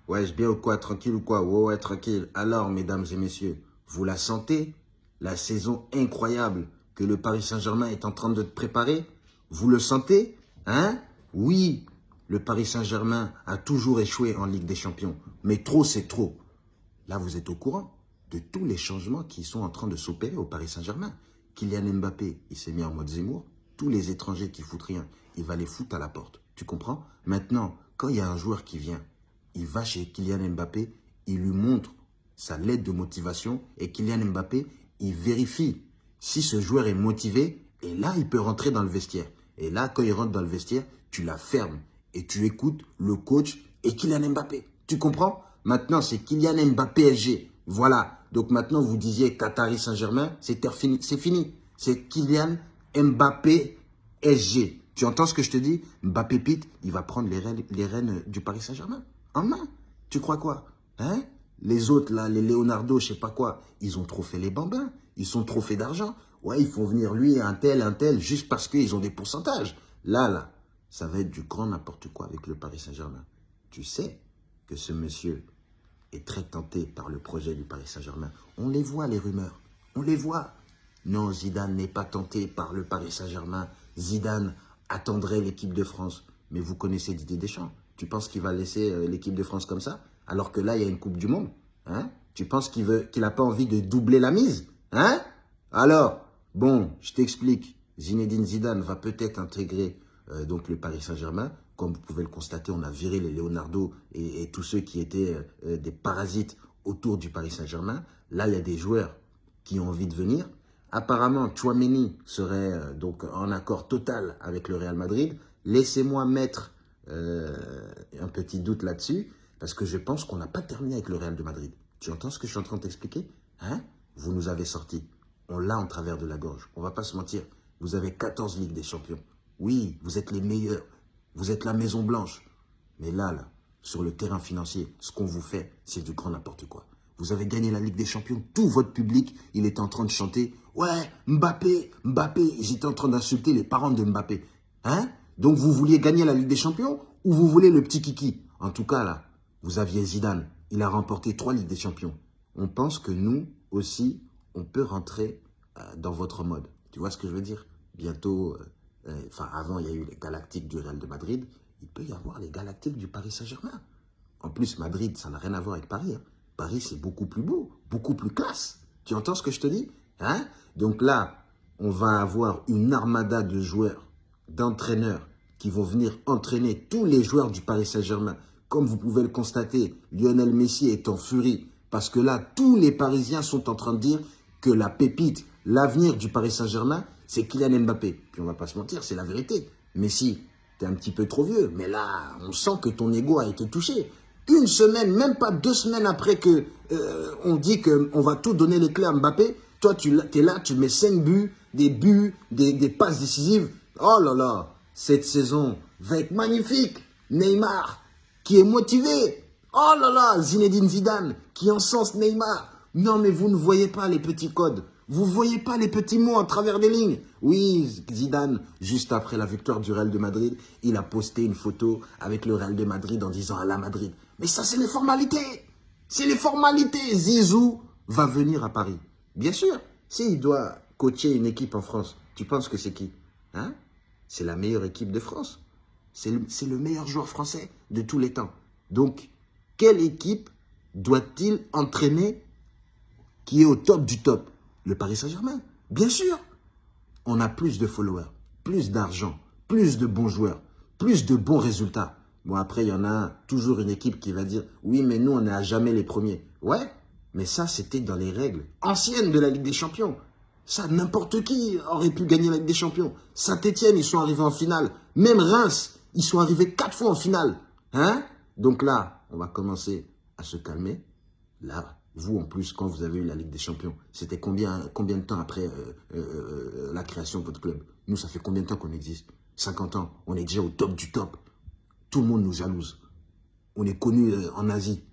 Ouais, je bien ou quoi? Tranquille ou quoi? Ouais, ouais, tranquille. Alors, mesdames et messieurs, vous la sentez? La saison incroyable que le Paris Saint-Germain est en train de préparer? Vous le sentez? Hein? Oui, le Paris Saint-Germain a toujours échoué en Ligue des Champions. Mais trop, c'est trop. Là, vous êtes au courant de tous les changements qui sont en train de s'opérer au Paris Saint-Germain. Kylian Mbappé, il s'est mis en mode Zemmour. Tous les étrangers qui foutent rien, il va les foutre à la porte. Tu comprends? Maintenant, quand il y a un joueur qui vient, il va chez Kylian Mbappé, il lui montre sa lettre de motivation et Kylian Mbappé, il vérifie si ce joueur est motivé et là, il peut rentrer dans le vestiaire. Et là, quand il rentre dans le vestiaire, tu la fermes et tu écoutes le coach et Kylian Mbappé. Tu comprends? Maintenant, c'est Kylian Mbappé PSG. Voilà. Donc maintenant, vous disiez Qatari Saint-Germain, c'est fini. C'est Kylian Mbappé SG. Tu entends ce que je te dis? Mbappé Pete, il va prendre les rênes du Paris Saint-Germain en main. Tu crois quoi? Hein? Les autres, là, les Leonardo, je sais pas quoi, ils ont trop fait les bambins. Ils sont trop fait d'argent. Ouais, ils font venir lui, un tel, juste parce qu'ils ont des pourcentages. Là, ça va être du grand n'importe quoi avec le Paris Saint-Germain. Tu sais que ce monsieur est très tenté par le projet du Paris Saint-Germain. On les voit, les rumeurs. On les voit. Non, Zidane n'est pas tenté par le Paris Saint-Germain. Zidane attendrait l'équipe de France. Mais vous connaissez Didier Deschamps. Tu penses qu'il va laisser l'équipe de France comme ça? Alors que là, il y a une Coupe du Monde. Hein? Tu penses qu'il n'a pas envie de doubler la mise? Hein? Alors, bon, je t'explique. Zinedine Zidane va peut-être intégrer donc le Paris Saint-Germain. Comme vous pouvez le constater, on a viré les Leonardo et tous ceux qui étaient des parasites autour du Paris Saint-Germain. Là, il y a des joueurs qui ont envie de venir. Apparemment, Tchouaméni serait donc en accord total avec le Real Madrid. Laissez-moi mettre un petit doute là-dessus, parce que je pense qu'on n'a pas terminé avec le Real de Madrid. Tu entends ce que je suis en train de t'expliquer? Hein? Vous nous avez sortis. On l'a en travers de la gorge. On ne va pas se mentir. Vous avez 14 Ligues des Champions. Oui, vous êtes les meilleurs. Vous êtes la Maison Blanche. Mais là, sur le terrain financier, ce qu'on vous fait, c'est du grand n'importe quoi. Vous avez gagné la Ligue des Champions. Tout votre public, il est en train de chanter « Ouais, Mbappé, Mbappé ». Ils étaient en train d'insulter les parents de Mbappé. Hein? Donc, vous vouliez gagner la Ligue des Champions ou vous voulez le petit kiki? En tout cas, là, vous aviez Zidane. Il a remporté 3 Ligues des Champions. On pense que nous aussi, on peut rentrer dans votre mode. Tu vois ce que je veux dire? Bientôt, avant, il y a eu les Galactiques du Real de Madrid. Il peut y avoir les Galactiques du Paris Saint-Germain. En plus, Madrid, ça n'a rien à voir avec Paris. Hein. Paris, c'est beaucoup plus beau, beaucoup plus classe. Tu entends ce que je te dis? Hein? Donc là, on va avoir une armada de joueurs, d'entraîneurs qui vont venir entraîner tous les joueurs du Paris Saint-Germain. Comme vous pouvez le constater, Lionel Messi est en furie. Parce que là, tous les Parisiens sont en train de dire que la pépite, l'avenir du Paris Saint-Germain, c'est Kylian Mbappé. Puis on va pas se mentir, c'est la vérité. Messi, t'es un petit peu trop vieux. Mais là, on sent que ton ego a été touché. Une semaine, même pas 2 semaines après que on dit qu'on va tout donner les clés à Mbappé, toi, tu es là, tu mets 5 buts, des passes décisives. Oh là là, cette saison va être magnifique. Neymar, qui est motivé. Oh là là, Zinedine Zidane, qui encense Neymar. Non, mais vous ne voyez pas les petits codes. Vous ne voyez pas les petits mots à travers des lignes. Oui, Zidane, juste après la victoire du Real de Madrid, il a posté une photo avec le Real de Madrid en disant « à la Madrid ». Mais ça, c'est les formalités. C'est les formalités. Zizou va venir à Paris. Bien sûr, s'il doit coacher une équipe en France, tu penses que c'est qui? Hein? C'est la meilleure équipe de France. C'est le meilleur joueur français de tous les temps. Donc, quelle équipe doit-il entraîner qui est au top du top? Le Paris Saint-Germain. Bien sûr. On a plus de followers, plus d'argent, plus de bons joueurs, plus de bons résultats. Bon, après, il y en a toujours une équipe qui va dire « Oui, mais nous, on n'est à jamais les premiers. » Ouais, mais ça, c'était dans les règles anciennes de la Ligue des Champions. Ça, n'importe qui aurait pu gagner la Ligue des Champions. Saint-Etienne, ils sont arrivés en finale. Même Reims, ils sont arrivés 4 fois en finale. Hein? Donc là, on va commencer à se calmer. Là, vous, en plus, quand vous avez eu la Ligue des Champions, c'était combien de temps après la création de votre club? Nous, ça fait combien de temps qu'on existe? 50 ans. On est déjà au top du top. Tout le monde nous jalouse. On est connu en Asie.